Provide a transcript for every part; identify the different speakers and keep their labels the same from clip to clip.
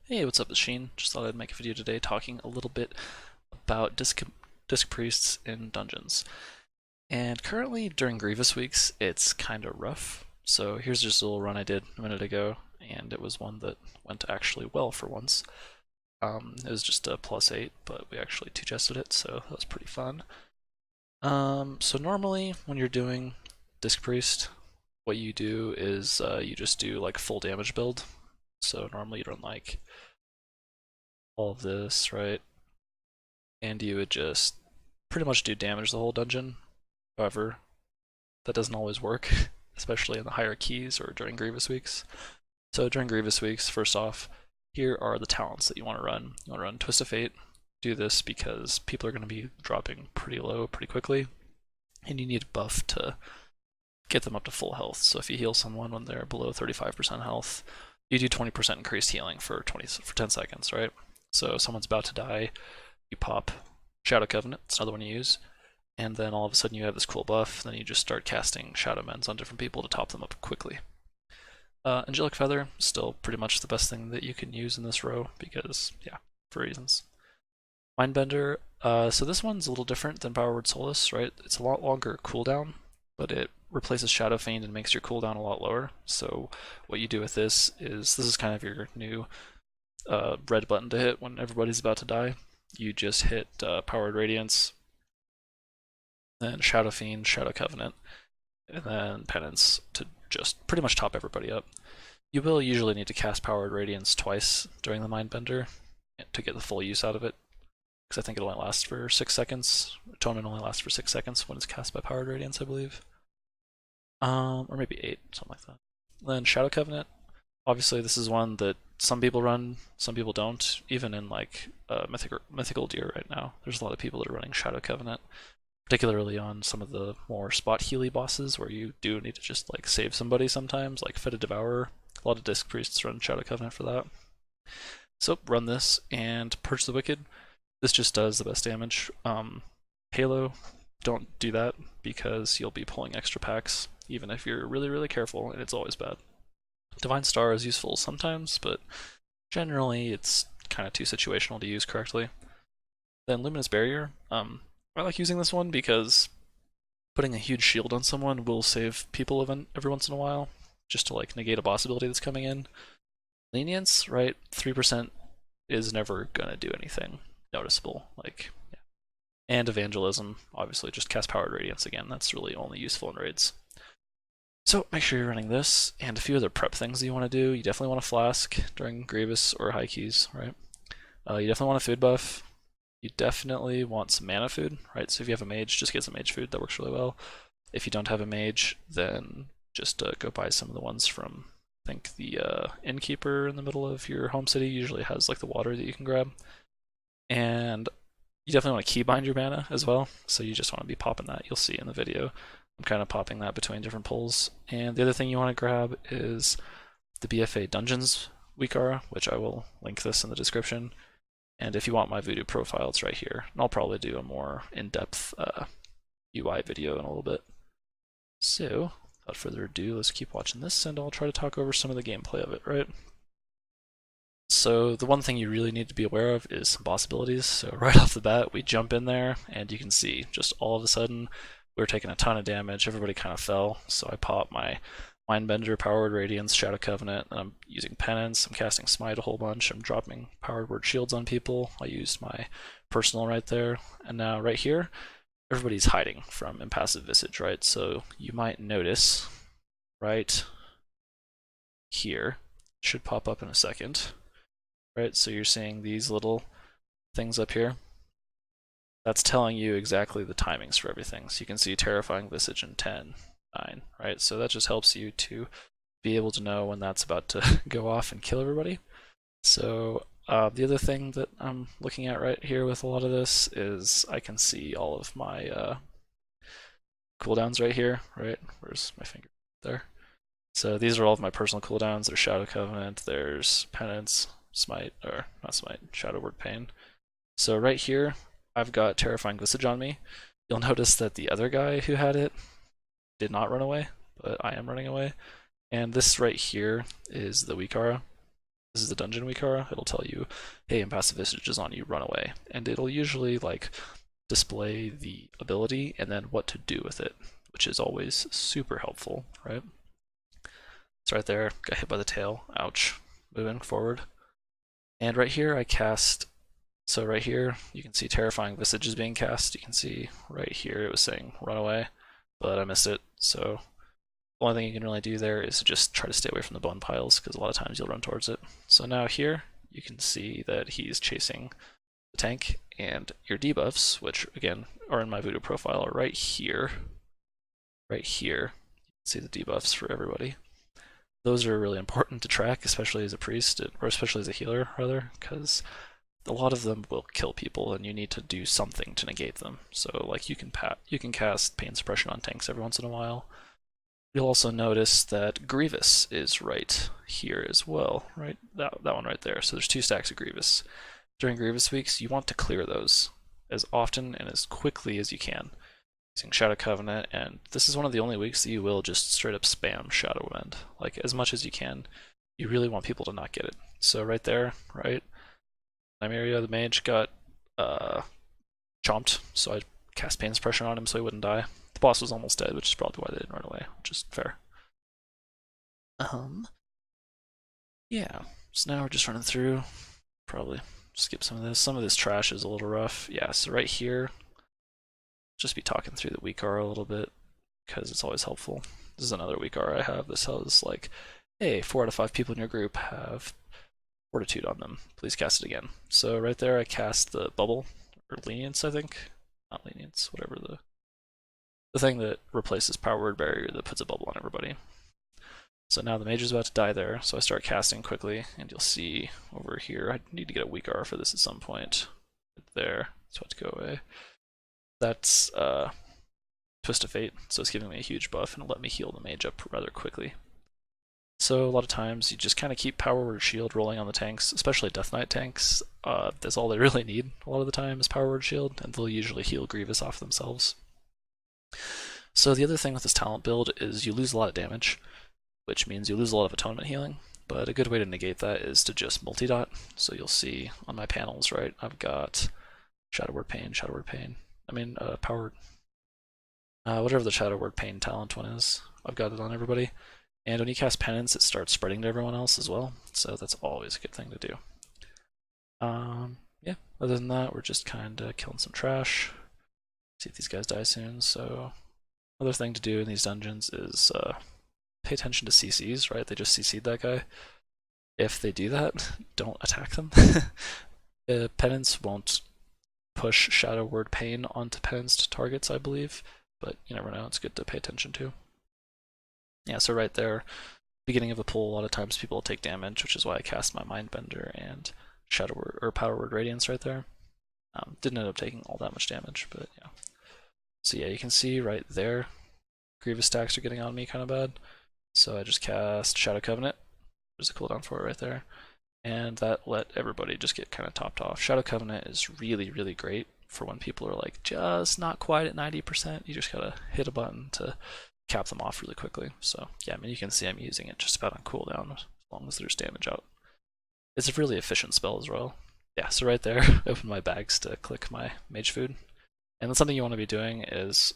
Speaker 1: Hey, what's up, it's Sheen. Just thought I'd make a video today talking a little bit about disc priests in dungeons. And currently, during Grievous weeks, it's kind of rough. So here's just a little run I did a minute ago, and it was one that went actually well for once. It was just a +8, but we actually two-chested it, so that was pretty fun. So normally, when you're doing disc priest, what you do is you just do like full damage build. So normally you don't like all of this, right? And you would just pretty much do damage the whole dungeon. However, that doesn't always work, especially in the higher keys or during Grievous weeks. So during Grievous weeks, first off, here are the talents that you want to run. You want to run Twist of Fate. Do this because people are going to be dropping pretty low pretty quickly, and you need a buff to get them up to full health. So if you heal someone when they're below 35% health, you do 20% increased healing for 10 seconds, right? So if someone's about to die, you pop Shadow Covenant, it's another one you use, and then all of a sudden you have this cool buff, then you just start casting Shadow Mends on different people to top them up quickly. Angelic Feather, still pretty much the best thing that you can use in this row, because, yeah, for reasons. Mindbender, so this one's a little different than Power Word Solace, right? It's a lot longer cooldown, but it replaces Shadow Fiend and makes your cooldown a lot lower. So what you do with this is kind of your new red button to hit when everybody's about to die. You just hit Powered Radiance, then Shadow Fiend, Shadow Covenant, and then Penance to just pretty much top everybody up. You will usually need to cast Powered Radiance twice during the Mindbender to get the full use out of it, because I think it only lasts for 6 seconds. Atonement only lasts for 6 seconds when it's cast by Powered Radiance, I believe. Or maybe 8, something like that. Then Shadow Covenant. Obviously, this is one that some people run, some people don't. Even in like Mythical Deer right now, there's a lot of people that are running Shadow Covenant, particularly on some of the more spot healy bosses where you do need to just like save somebody sometimes, like Fetid Devourer. A lot of Disc Priests run Shadow Covenant for that. So run this and Purge the Wicked. This just does the best damage. Halo, don't do that because you'll be pulling extra packs, even if you're really, really careful, and it's always bad. Divine Star is useful sometimes, but generally it's kind of too situational to use correctly. Then Luminous Barrier. I like using this one because putting a huge shield on someone will save people every once in a while, just to like negate a boss ability that's coming in. Lenience, right? 3% is never gonna do anything noticeable. Like, yeah. And Evangelism, obviously, just cast Powered Radiance again. That's really only useful in raids. So make sure you're running this and a few other prep things that you want to do. You definitely want a flask during Grievous or high keys, right? You definitely want a food buff. You definitely want some mana food, right? So if you have a mage, just get some mage food. That works really well. If you don't have a mage, then just go buy some of the ones from, I think, the innkeeper in the middle of your home city usually has like the water that you can grab. And you definitely want to keybind your mana as well. So you just want to be popping that. You'll see in the video. I'm kind of popping that between different pulls. And the other thing you want to grab is the BFA Dungeons Weekara, which I will link this in the description. And if you want my Voodoo profile, it's right here. And I'll probably do a more in-depth UI video in a little bit. So, without further ado, let's keep watching this, and I'll try to talk over some of the gameplay of it, right? So the one thing you really need to be aware of is some boss abilities. So right off the bat, we jump in there, and you can see just all of a sudden, we were taking a ton of damage. Everybody kind of fell. So I pop my Mindbender, Powered Radiance, Shadow Covenant, and I'm using Penance. I'm casting Smite a whole bunch. I'm dropping Powered Word Shields on people. I used my personal right there. And now right here, everybody's hiding from Impassive Visage, right? So you might notice right here, should pop up in a second, right? So you're seeing these little things up here. That's telling you exactly the timings for everything. So you can see Terrifying Visage in 10, 9, right? So that just helps you to be able to know when that's about to go off and kill everybody. So the other thing that I'm looking at right here with a lot of this is I can see all of my cooldowns right here, right? Where's my finger? There. So these are all of my personal cooldowns. There's Shadow Covenant, there's Penance, Smite, or not Smite, Shadow Word Pain. So right here, I've got Terrifying Visage on me. You'll notice that the other guy who had it did not run away, but I am running away. And this right here is the Weekara. this is the dungeon weak aura, it'll tell you, hey, impassive visage is on you, run away. And it'll usually like display the ability and then what to do with it, which is always super helpful, right? It's right there, got hit by the tail, ouch. Moving forward. And right here I cast, so right here you can see Terrifying Visage is being cast. You can see right here it was saying run away, but I missed it. So the only thing you can really do there is just try to stay away from the bone piles, because a lot of times you'll run towards it. So now here you can see that he's chasing the tank, and your debuffs, which again are in my voodoo profile, are right here. Right here. You can see the debuffs for everybody. Those are really important to track, especially as a priest, or especially as a healer, rather, because a lot of them will kill people, and you need to do something to negate them. So, like, you can cast pain suppression on tanks every once in a while. You'll also notice that Grievous is right here as well, right? That one right there. So there's 2 stacks of Grievous. During Grievous weeks, you want to clear those as often and as quickly as you can, using Shadow Covenant, and this is one of the only weeks that you will just straight up spam Shadow Wind, like as much as you can. You really want people to not get it. So right there, right, Nymeria, the mage, got chomped, so I cast Pain Suppression on him so he wouldn't die. The boss was almost dead, which is probably why they didn't run away, which is fair. Yeah, so now we're just running through, probably skip some of this. Some of this trash is a little rough. Yeah, so right here, just be talking through the weak aura a little bit, because it's always helpful. This is another weak aura I have. This has like, hey, 4 out of 5 people in your group have fortitude on them. Please cast it again. So right there I cast the bubble, or lenience, I think. Not lenience, whatever the thing that replaces power word barrier that puts a bubble on everybody. So now the mage is about to die there, so I start casting quickly, and you'll see over here, I need to get a weak aura for this at some point. Right there, it's about to go away. That's Twist of Fate, so it's giving me a huge buff and let me heal the mage up rather quickly. So a lot of times you just kind of keep Power Word Shield rolling on the tanks, especially Death Knight tanks. That's all they really need a lot of the time is Power Word Shield, and they'll usually heal Grievous off themselves. So the other thing with this talent build is you lose a lot of damage, which means you lose a lot of atonement healing, but a good way to negate that is to just multi-dot. So you'll see on my panels, right, I've got Shadow Word Pain, Shadow Word Pain, Power, whatever the Shadow Word Pain talent one is, I've got it on everybody. And when you cast Penance, it starts spreading to everyone else as well, so that's always a good thing to do. Yeah, other than that, we're just kind of killing some trash. See if these guys die soon. So another thing to do in these dungeons is pay attention to CCs, right? They just CC'd that guy. If they do that, don't attack them. Penance won't push Shadow Word Pain onto penanced targets, I believe, but you never know, it's good to pay attention to. Yeah, so right there, beginning of a pull, a lot of times people will take damage, which is why I cast my Mindbender and Shadow Word, or Power Word Radiance right there. Didn't end up taking all that much damage, but yeah. So yeah, you can see right there, Grievous stacks are getting on me kind of bad. So I just cast Shadow Covenant. There's a cooldown for it right there. And that let everybody just get kind of topped off. Shadow Covenant is really, really great for when people are like just not quite at 90%. You just gotta hit a button to cap them off really quickly. So yeah, I mean, you can see I'm using it just about on cooldown as long as there's damage out. It's a really efficient spell as well. Yeah, so right there, I open my bags to click my mage food. And then something you want to be doing is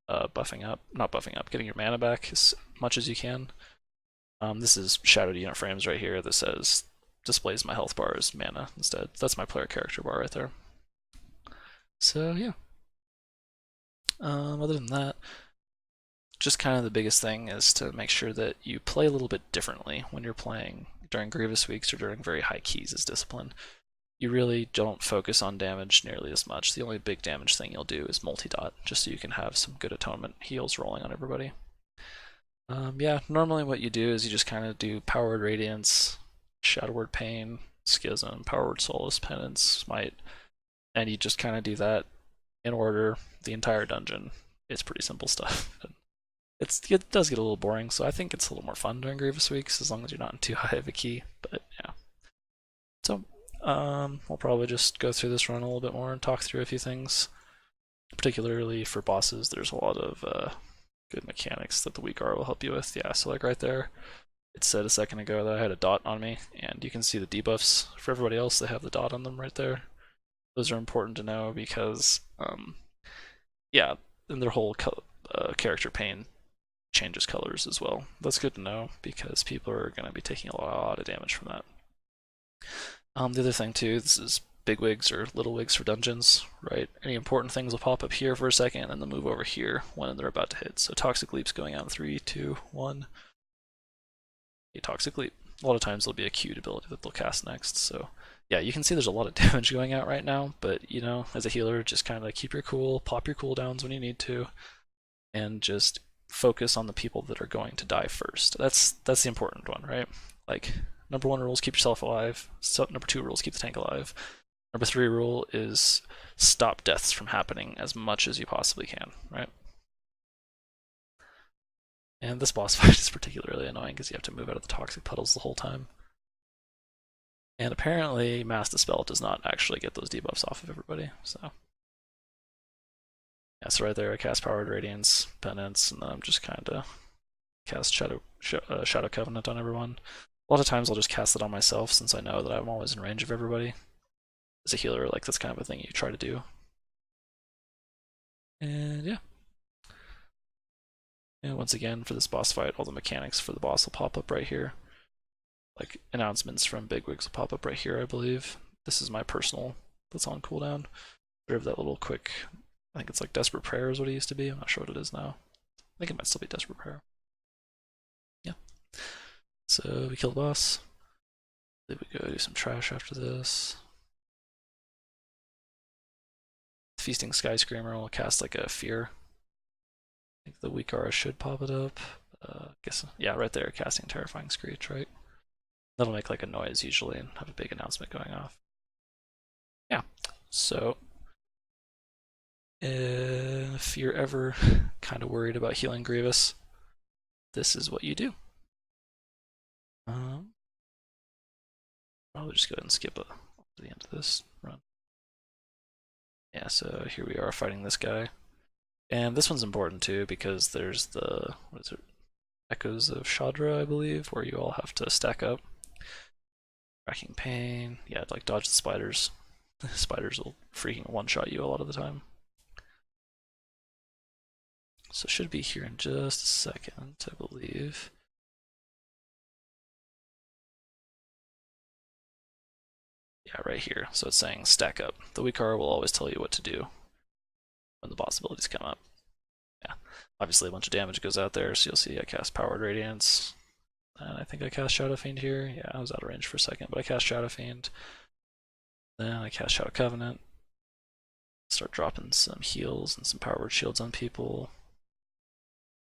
Speaker 1: not buffing up, getting your mana back as much as you can. This is shadowed unit frames right here that says displays my health bar as mana instead. That's my player character bar right there. So yeah. Other than that, just kind of the biggest thing is to make sure that you play a little bit differently when you're playing during Grievous weeks or during very high keys as discipline. You really don't focus on damage nearly as much. The only big damage thing you'll do is multi-dot, just so you can have some good atonement heals rolling on everybody. Yeah, normally what you do is you just kind of do Power Word Radiance, Shadow Word Pain, Schism, Power Word Solace, Penance, Smite, and you just kind of do that in order the entire dungeon. It's pretty simple stuff. It does get a little boring, so I think it's a little more fun during Grievous weeks as long as you're not in too high of a key, but yeah. So, we'll probably just go through this run a little bit more and talk through a few things. Particularly for bosses, there's a lot of good mechanics that the weak aura will help you with. Yeah, so like right there, it said a second ago that I had a dot on me, and you can see the debuffs. For everybody else, they have the dot on them right there. Those are important to know because, yeah, and their whole character pane changes colors as well. That's good to know because people are going to be taking a lot of damage from that. The other thing too, this is big wigs or little wigs for dungeons, right? Any important things will pop up here for a second and then they'll move over here when they're about to hit. So Toxic Leap's going out in 3, 2, 1. A Toxic Leap. A lot of times there'll be a queued ability that they'll cast next. So yeah, you can see there's a lot of damage going out right now, but you know, as a healer, just kind of keep your cool, pop your cooldowns when you need to, and just focus on the people that are going to die first. That's the important one, right? Like, number 1 rule is keep yourself alive. So, number 2 rule is keep the tank alive. Number 3 rule is stop deaths from happening as much as you possibly can, right? And this boss fight is particularly annoying because you have to move out of the toxic puddles the whole time. And apparently Mass Dispel does not actually get those debuffs off of everybody, so. Yeah, so right there I cast Powered Radiance, Penance, and then I'm just kind of cast Shadow Covenant on everyone. A lot of times I'll just cast it on myself since I know that I'm always in range of everybody. As a healer, like that's kind of a thing you try to do. And yeah. And once again, for this boss fight, all the mechanics for the boss will pop up right here. Like announcements from bigwigs will pop up right here, I believe. This is my personal that's on cooldown. Rid of that little quick, I think it's like Desperate Prayer is what it used to be. I'm not sure what it is now. I think it might still be Desperate Prayer. Yeah. So we kill the boss. Then we go do some trash after this. Feasting Sky Screamer will cast like a Fear. I think the weak aura should pop it up. Guess, yeah, right there, casting Terrifying Screech, right? That'll make like a noise usually and have a big announcement going off. Yeah, so if you're ever kind of worried about healing Grievous, this is what you do. I'll just go ahead and skip to the end of this run. Yeah, so here we are fighting this guy. And this one's important too because there's the, what is it, Echoes of Shadra, I believe, where you all have to stack up. Racking Pain, yeah, like dodge the spiders. Spiders will freaking one-shot you a lot of the time. So it should be here in just a second, I believe. Yeah, right here. So it's saying stack up. The weak aura will always tell you what to do when the boss abilities come up. Yeah, obviously a bunch of damage goes out there, so you'll see I cast Powered Radiance. And I think I cast Shadow Fiend here. Yeah, I was out of range for a second, but I cast Shadow Fiend. Then I cast Shadow Covenant. Start dropping some heals and some Power Word Shields on people.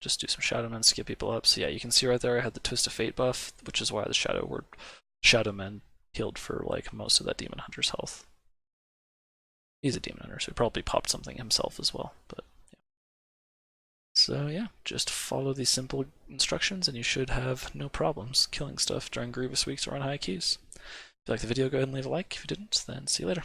Speaker 1: Just do some Shadow Men, skip people up. So yeah, you can see right there I had the Twist of Fate buff, which is why the Shadow Men healed for like most of that Demon Hunter's health. He's a Demon Hunter, so he probably popped something himself as well, but yeah. So yeah, just follow these simple instructions and you should have no problems killing stuff during Grievous weeks or on high keys. If you liked the video, go ahead and leave a like. If you didn't, then see you later.